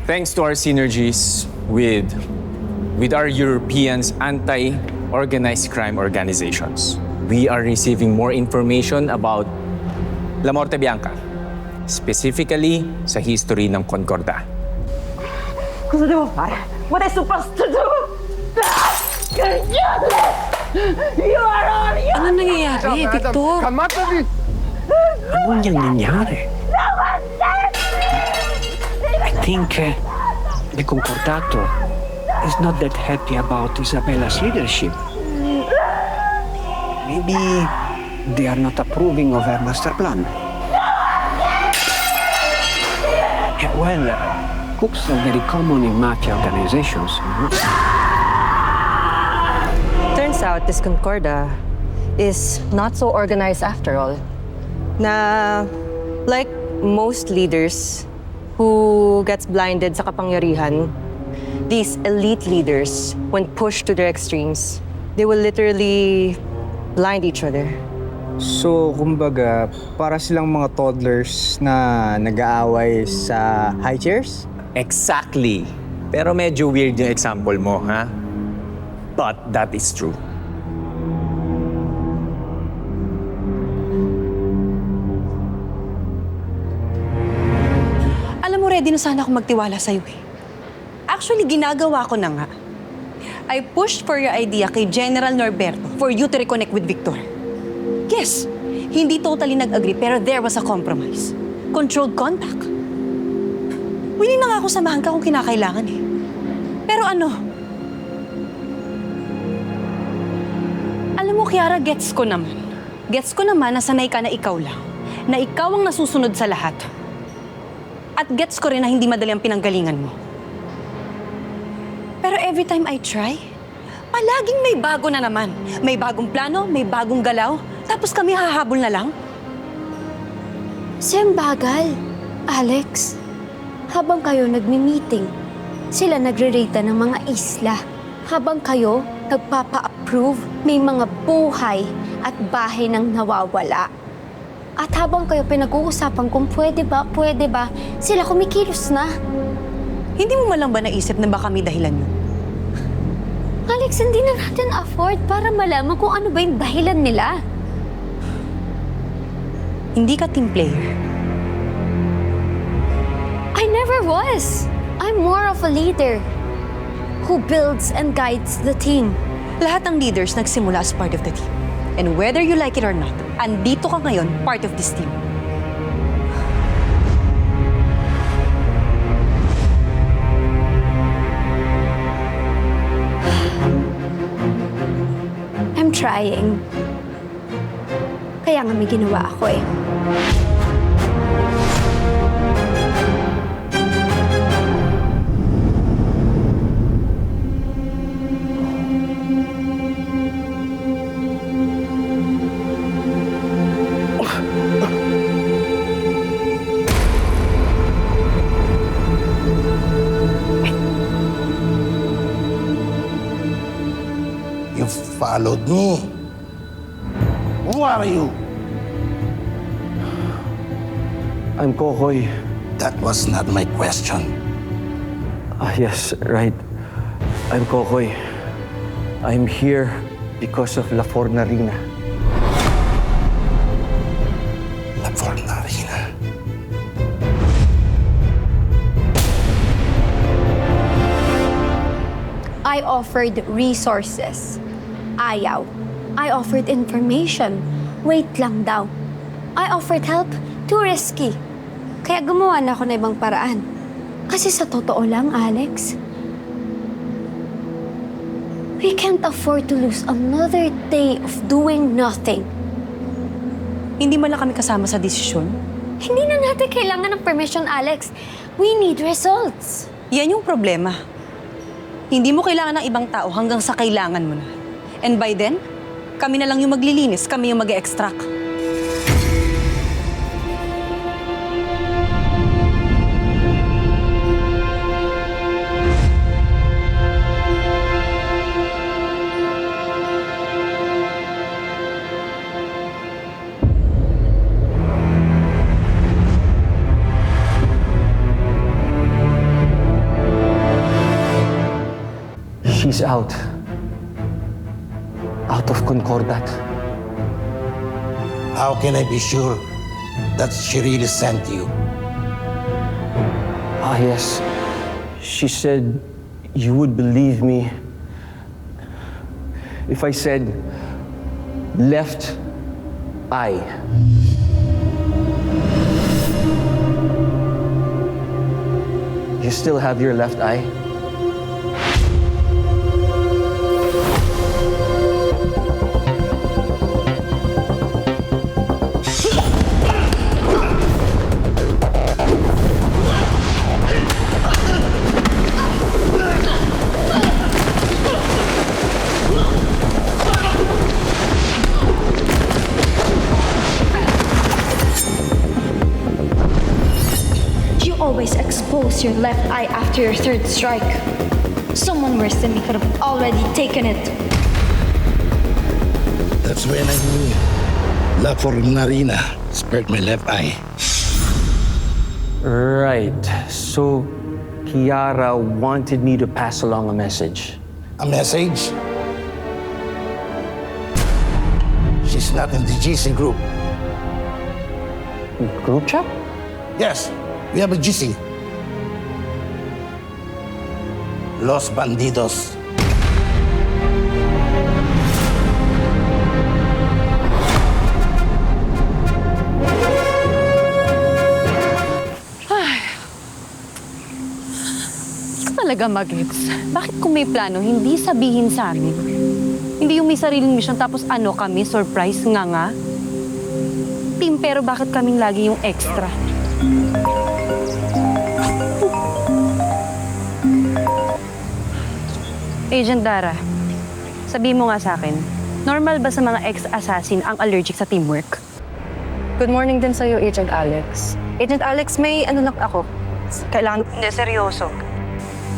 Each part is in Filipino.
Thanks to our synergies with our Europeans' anti-organized crime organizations, we are receiving more information about La Morte Bianca, specifically sa history ng Concorda. Cosa devo fare? What am I supposed to do? You're useless! You are all useless! Ano nangyayari, Victor? Calmatevi! Ano niyang nangyari? I think the Concordato is not that happy about Isabella's leadership. Maybe they are not approving of her master plan. Yeah, well, coups are very common in mafia organizations. Turns out this Concorda is not so organized after all. Na, like most leaders who gets blinded sa kapangyarihan, these elite leaders, when pushed to their extremes, they will literally blind each other. So, kumbaga, para silang mga toddlers na nag-aaway sa high chairs? Exactly. Pero medyo weird yung example mo, ha? But that is true. Alam mo, ready na sana ako magtiwala sa'yo eh. Actually, ginagawa ko na nga. I pushed for your idea kay General Norberto for you to reconnect with Victor. Yes, hindi totally nag-agree pero there was a compromise. Controlled contact. Willing na nga ako samahan ka kung kinakailangan eh. Pero ano? Alam mo, Kiara, gets ko naman. Gets ko naman na sanay ka na ikaw lang. Na ikaw ang nasusunod sa lahat. At gets ko rin na hindi madali ang pinanggalingan mo. Pero every time I try, palaging may bago na naman. May bagong plano, may bagong galaw, tapos kami hahabol na lang. Siyang bagal, Alex. Habang kayo nagmi-meeting, sila nagre-rata ng mga isla. Habang kayo nagpapa-approve, may mga buhay at bahay nang nawawala. At habang kayo pinag-uusapan kung pwede ba, sila kumikilos na. Hindi mo malang ba naisip na baka may dahilan yun? Alex, hindi na natin afford para malaman kung ano ba yung dahilan nila. Hindi ka team player. I never was. I'm more of a leader who builds and guides the team. Lahat ng leaders nagsimula as part of the team. And whether you like it or not, andito ka ngayon part of this team. I'm trying. Kaya nga may ginawa ako eh. You followed me. Who are you? I'm Kokoy. That was not my question. Yes, right. I'm Kokoy. I'm here because of La Fornarina. La Fornarina. I offered resources. Ayaw. I offered information. Wait lang daw. I offered help. Too risky. Kaya gumawa na ako na ibang paraan. Kasi sa totoo lang, Alex, we can't afford to lose another day of doing nothing. Hindi man lang kami kasama sa desisyon. Hindi na natin kailangan ng permission, Alex. We need results. Yan yung problema. Hindi mo kailangan ng ibang tao hanggang sa kailangan mo na. And by then, kami na lang yung maglilinis, kami yung mag-e-extract. She's out. Out of Concordat. How can I be sure that she really sent you? Ah, yes. She said you would believe me if I said left eye. You still have your left eye? You always expose your left eye after your third strike. Someone worse than me could have already taken it. That's when I knew La Fornarina spared my left eye. Right. So, Kiara wanted me to pass along a message. A message? She's not in the GC group. Group chat? Yes, we have a GC. Los Bandidos. Talaga magets. Bakit kung may plano, hindi sabihin sa amin? Hindi yung may sariling mission tapos ano kami, surprise nga. Team, pero bakit kaming lagi yung extra? Agent Dara, sabihin mo nga sa akin, normal ba sa mga ex-assassin ang allergic sa teamwork? Good morning din sa'yo, Agent Alex. Agent Alex, may ano lang ako. Kailangan... Hindi, seryoso.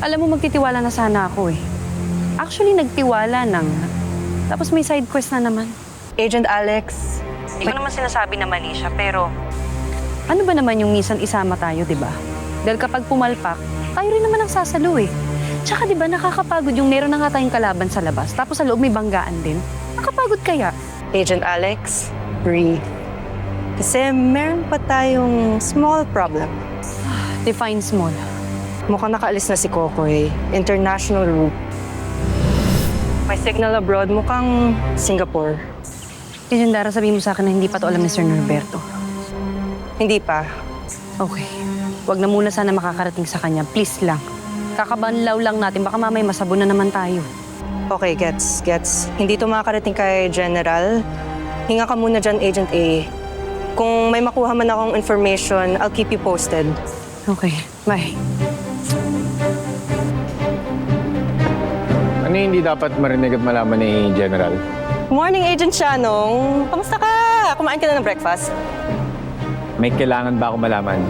Alam mo, magtitiwala na sana ako eh. Actually, nagtiwala na nga. Tapos may side quest na naman. Agent Alex, Hindi ko naman sinasabi na mali siya, pero ano ba naman yung minsan isama tayo, di ba? Dahil kapag pumalpak, tayo rin naman ang sasalo eh. Tsaka di ba nakakapagod yung meron na nga tayong kalaban sa labas, tapos sa loob may banggaan din. Nakapagod kaya? Agent Alex, breathe. Kasi meron pa tayong small problem. Define small. Mukhang nakaalis na si Kokoy. International route. May signal abroad, mukhang Singapore. Agent Dara, sabihin mo sa akin na hindi pa to alam ni Sir Norberto. Hindi pa. Okay. Huwag na muna sana makakarating sa kanya. Please lang. Kakabanlaw lang natin. Baka mamay masabo na naman tayo. Okay, gets. Hindi to makakarating kay General. Hinga ka muna dyan, Agent A. Kung may makuha man akong information, I'll keep you posted. Okay. Bye. Ano yung hindi dapat marinig at malaman ni General? Morning, Agent Shanong. Kamusta ka? Kumain ka na ng breakfast? May kailangan ba ako malaman?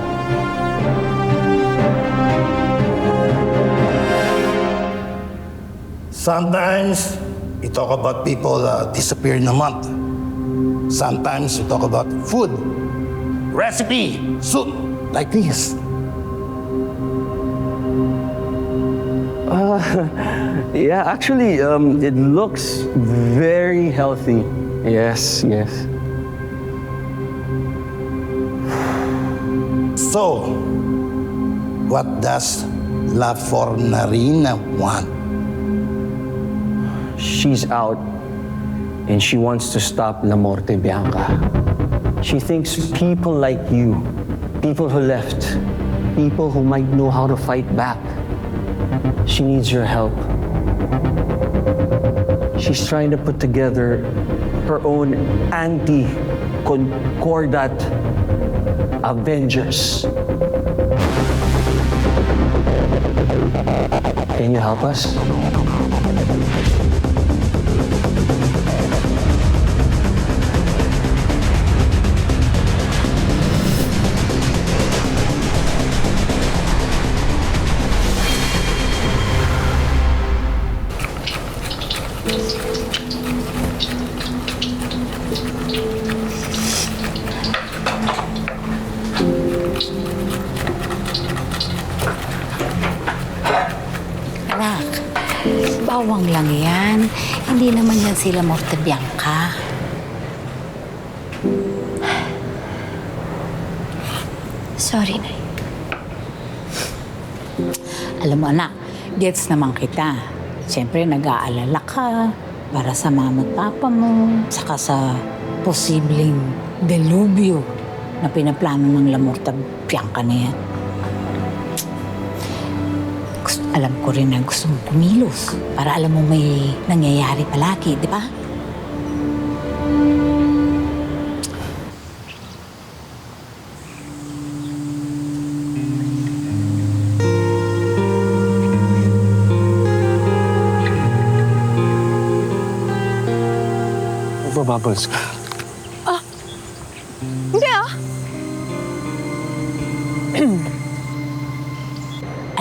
Sometimes you talk about people disappear in a month. Sometimes you talk about food, recipe, soup, like this. Yeah, actually, it looks very healthy. Yes. So, what does La Fornarina want? She's out, and she wants to stop La Morte Bianca. She thinks people like you, people who left, people who might know how to fight back, she needs your help. She's trying to put together her own anti-Concordat Avengers. Can you help us? Anak, Bawang lang yan. Hindi naman yan sila Morte Bianca. Sorry, Nay. Alam mo anak, gets naman kita. Siyempre nag-aalala ka para sa mama at papa mo, saka sa posibleng delubyo na pinaplano ng La Morte Bianca na yan. Alam ko rin na gusto mong kumilos para alam mo may nangyayari palagi, di ba? Bubbles ka. Hindi ah.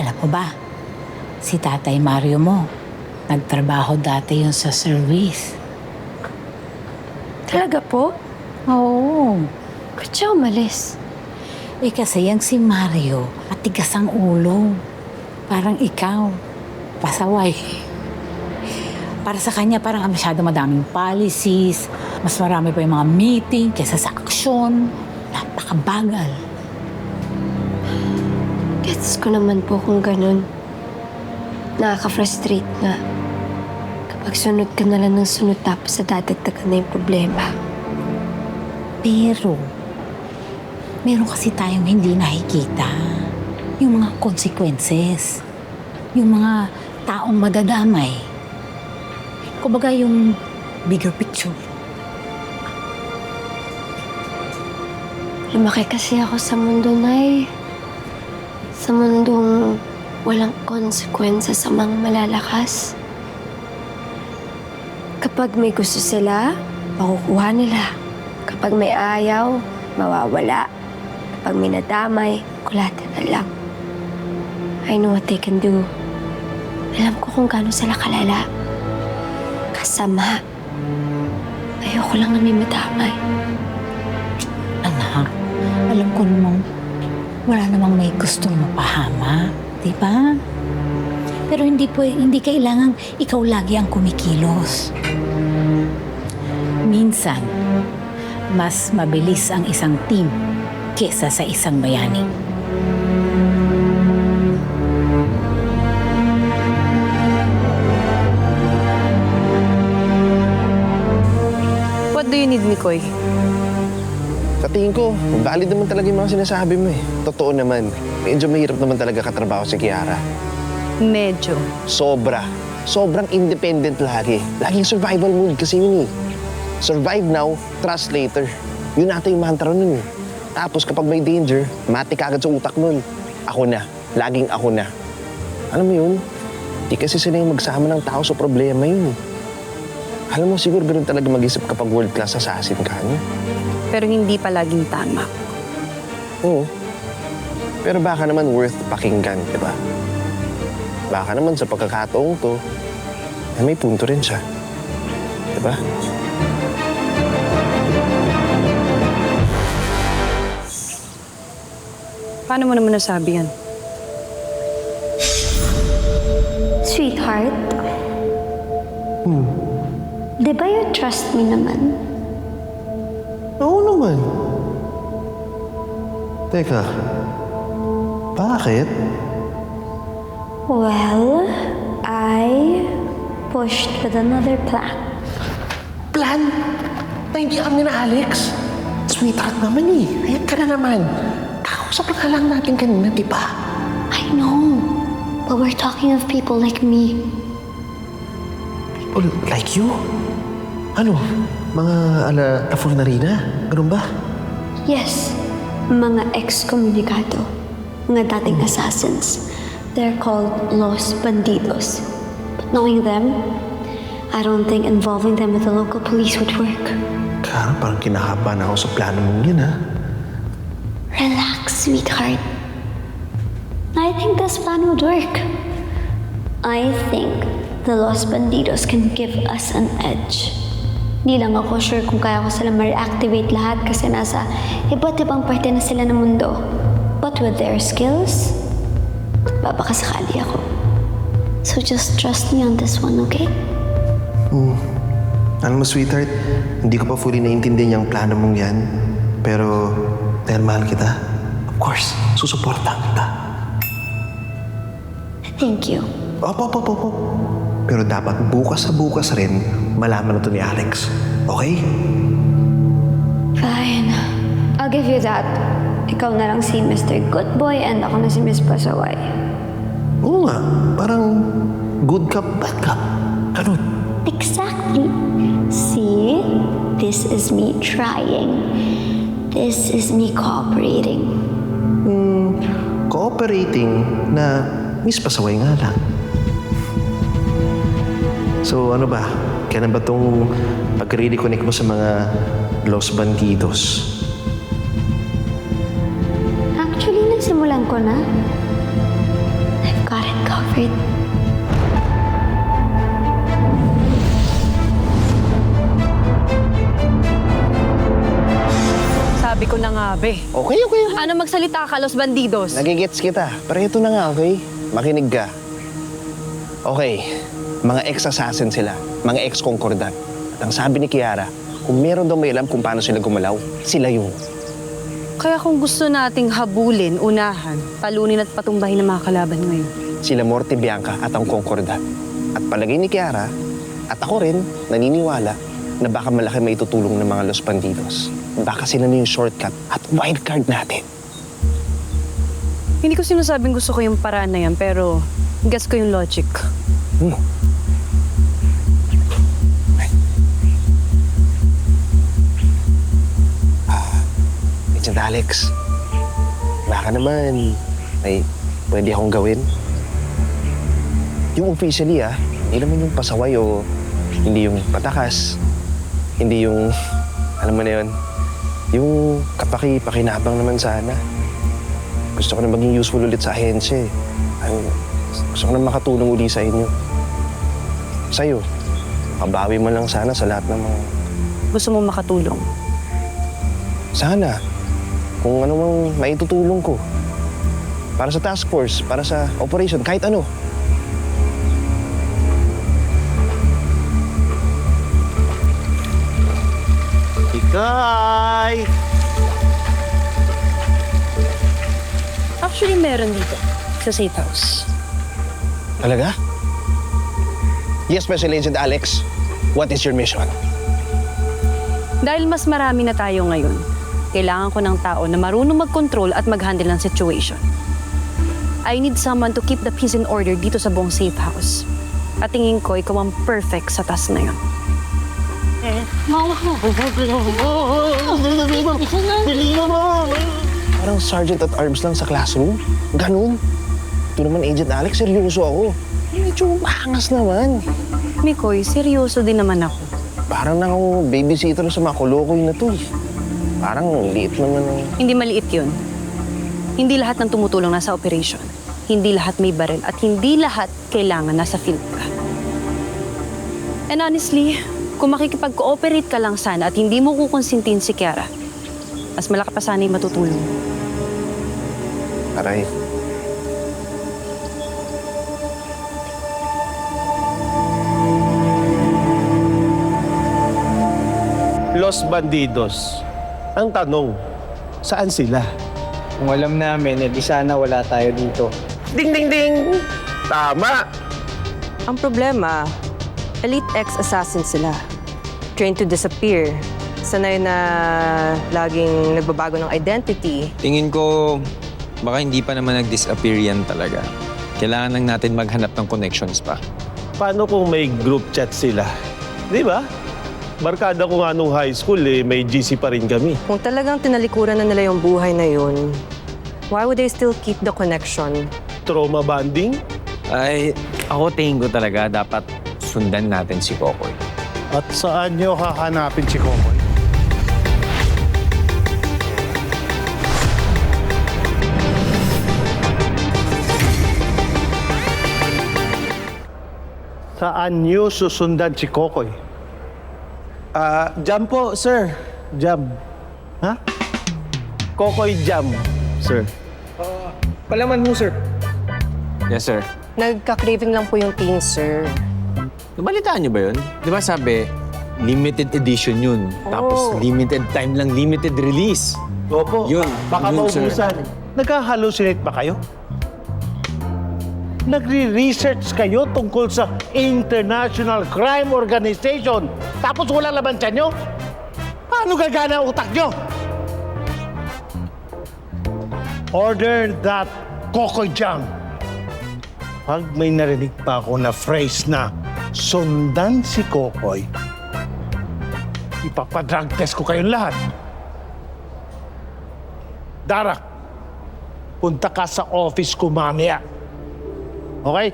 Alam mo ba, si Tatay Mario mo, nagtrabaho dati yun sa service. Talaga po? Oo. Ba't siya umalis? Eh kasi yung si Mario, matigas ang ulo. Parang ikaw, pasaway. Para sa kanya, parang masyado madaming policies, mas marami pa yung mga meeting kaysa sa aksyon. Napakabagal. Gets ko naman po kung ganun. Nakaka-frustrate nga. Kapag sunod ka na lang ng sunod tapos dadagdagan na yung problema. Pero, meron kasi tayong hindi nakikita. Yung mga consequences. Yung mga taong madadamay. Kumbaga yung bigger picture. Lumaki kasi ako sa mundo, Nay. Sa mundong walang konsekwensya sa mga malalakas. Kapag may gusto sila, makukuha nila. Kapag may ayaw, mawawala. Kapag may nadamay, kulatan na lang. I know what they can do. Alam ko kung gaano sila kalala. Kasama. Ayoko lang na may madamay. Anak, alam ko namang wala namang may gustong mapahama, di ba? Pero hindi kailangang ikaw lagi ang kumikilos. Minsan, mas mabilis ang isang team kesa sa isang bayani. What do you need, Mikoy? Sa tingin ko, valid naman talaga yung mga sinasabi mo eh. Totoo naman. Medyo mahirap naman talaga katrabaho si Kiara. Medyo. Sobra. Sobrang independent lagi. Laging survival mode kasi yun eh. Survive now, trust later. Yun natin yung mantra nun eh. Tapos kapag may danger, matik agad sa utak nun. Ako na. Laging ako na. Alam mo yun? Di kasi sila yung magsama ng tao sa problema yun eh. Alam mo, siguro ganun talaga mag-isip kapag world-class assassin ka, no? Pero hindi palaging tama. Oo. Pero baka naman worth pakinggan, di ba? Baka naman sa pagkakataong to, may punto rin siya. Di ba? Paano mo naman nasabi yan? Sweetheart. Di ba you trust me naman? Oo naman. Teka, bakit? Well, I pushed with another plan. Plan? Na hindi kami na Alex? Sweetheart naman eh. Ayan ka na naman. Kakausap na lang natin kanina, di ba? I know, but we're talking of people like me. People like you? Ano? Mga ala Afornarina? Ganun ba? Yes, mga ex-komunikado, mga dating assassins. They're called Los Bandidos. But knowing them, I don't think involving them with the local police would work. Kara, parang kinakabahan ako sa plano mong yun, ha? Relax, sweetheart. I think this plan would work. I think the Los Bandidos can give us an edge. Di lang ako sure kung kaya ko sila ma-reactivate lahat kasi nasa iba't ibang parte na sila ng mundo. But with their skills, babakasakali ako. So just trust me on this one, okay? Alam mo, sweetheart, hindi ko pa fully naiintindihan yung plano mong yan. Pero dahil mahal kita, of course, susuporta kita. Thank you. Opo. Pero dapat bukas sa bukas rin, malaman na to ni Alex. Okay? Fine. I'll give you that. Ikaw na lang si Mr. Good Boy and ako na si Miss Pasaway. Oo nga, parang good cup, bad cup. Ano? Exactly. See? This is me trying. This is me cooperating. Cooperating na Miss Pasaway nga lang. So ano ba? Kailan ba itong pag-reconnect mo sa mga Los Bandidos? Actually, nasimulan ko na. I've got it covered. Sabi ko na nga, be. Okay. Ano magsalita ka, Los Bandidos? Nagigets kita. Pero ito na nga, okay? Makinig ka. Okay, mga ex-assassin sila. Mga ex-concordat. At ang sabi ni Kiara, kung meron daw may alam kung paano sila gumalaw, sila yun. Kaya kung gusto nating habulin, unahan, talunin at patumbahin ng mga kalaban ngayon. Sila Morte Bianca at ang concordat. At palagay ni Kiara, at ako rin, naniniwala na baka malaki may tutulong ng mga Los Bandidos. Baka sila na yung shortcut at wildcard natin. Hindi ko sinasabing gusto ko yung paraan na yan, pero guess ko yung logic. Agent Alex, baka naman may pwede akong gawin. Yung officially hindi naman yung pasaway o hindi yung patakas, hindi yung, alam mo na yun, yung kapaki-pakinabang naman sana. Gusto ko na maging useful ulit sa ahensya eh. Gusto ko na makatulong uli sa inyo. Sa'yo, makabawi mo lang sana sa lahat ng mga... Gusto mo makatulong? Sana. Kung ano mang maitutulong ko. Para sa task force, para sa operation, kahit ano. Ikay! Actually, meron dito sa safe house. Talaga? Yes, Special Agent Alex. What is your mission? Dahil mas marami na tayo ngayon, kailangan ko ng tao na marunong mag-control at mag-handle ng situation. I need someone to keep the peace and order dito sa buong safe house. At tingin ko, ikaw ang perfect sa task na yun. Parang sergeant at arms lang sa classroom. Ganun. Ito naman, Agent Alex, seryoso ako. Medyo maangas naman. Mikoy, seryoso din naman ako. Parang na ako babysitter sa mga kolokoy na to. Parang liit naman. Hindi maliit yun. Hindi lahat ng tumutulong nasa operation. Hindi lahat may baril at hindi lahat kailangan nasa field ka. And honestly, kung makikipag-cooperate ka lang sana at hindi mo kukonsintin si Kiara, mas malaki pa sana yung matutulong. Aray. Los Bandidos. Ang tanong, saan sila? Kung alam namin, edi sana wala tayo dito. Ding, ding, ding! Tama! Ang problema, elite ex-assassin sila. Trained to disappear. Sanay na laging nagbabago ng identity. Tingin ko, baka hindi pa naman nag-disappear yan talaga. Kailangan lang natin maghanap ng connections pa. Paano kung may group chat sila? Di ba? Barkada ko nga nung high school may GC pa rin kami. Kung talagang tinalikuran na nila yung buhay na yun, why would they still keep the connection? Trauma bonding? Ay, ako tingin ko talaga dapat sundan natin si Kokoy. At saan nyo hahanapin si Kokoy? Saan nyo susundan si Kokoy? Jam po, sir. Jam. Ha? Kokoy jam, sir. Palaman mo, sir. Yes, sir. Nagka-craving lang po yung teen, sir. Nabalitaan niyo ba yun? Di ba sabi, limited edition yun. Tapos limited time lang, limited release. Opo. Yun. Baka Yun, sir. maubusan. Nagka-hallucinate ba kayo? Nagre-research kayo tungkol sa International Crime Organization. Tapos wala laban sa nyo? Paano gagana ang utak nyo? Order that Kokoy Jam. Pag may narinig pa ako na phrase na sundan si Kokoy, ipapadrug test ko kayong lahat. Dara, punta ka sa office ko mamaya. Okay?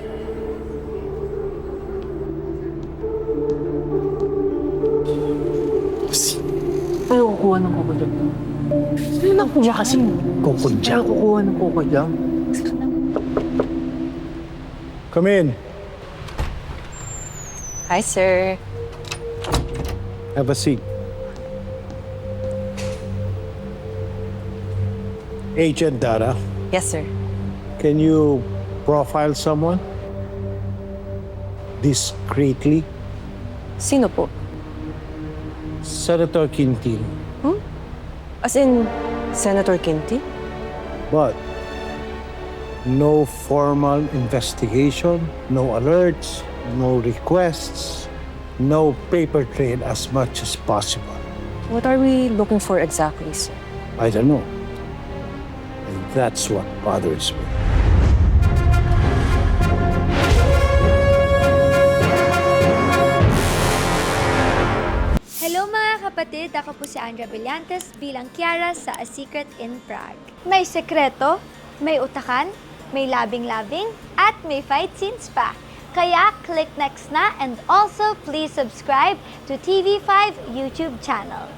Ayaw kukuha ng kukudyang. Sino nakuha kasi? Kukudyang. Ayaw kukuha ng kukudyang. Come in. Hi, sir. Have a seat. Agent Dara, Yes, sir. can you profile someone discreetly? Sino po? Senator Quintino. As in, Senator Quinty? But no formal investigation, no alerts, no requests, no paper trail as much as possible. What are we looking for exactly, sir? I don't know. And that's what bothers me. Hello mga kapatid, ako po si Andrea Brillantes bilang Kiara sa A Secret in Prague. May sekreto, may utakan, may labing-labing, at may fight scenes pa. Kaya click next na and also please subscribe to TV5 YouTube channel.